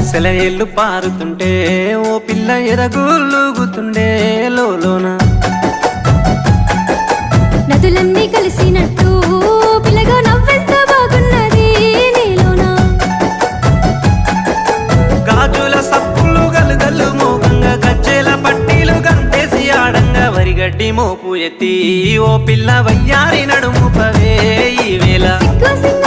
సెలయేళ్ళు పారుతుంటే ఓ పిల్ల ఎదగులుగుతుండే లోన నదులన్నీ కలిసినట్టు పిల్లగా నవ్వెంత బాగున్నది నీలోన గాజుల సప్పులు గలుగల్లు మోగంగా గజ్జెల పట్టీలు గంటేసి ఆడంగా వరిగడ్డి మోపు ఎత్తి ఓ పిల్ల వయ్యారి నడుము పవే ఈ వేళ సిగ్గు సింగ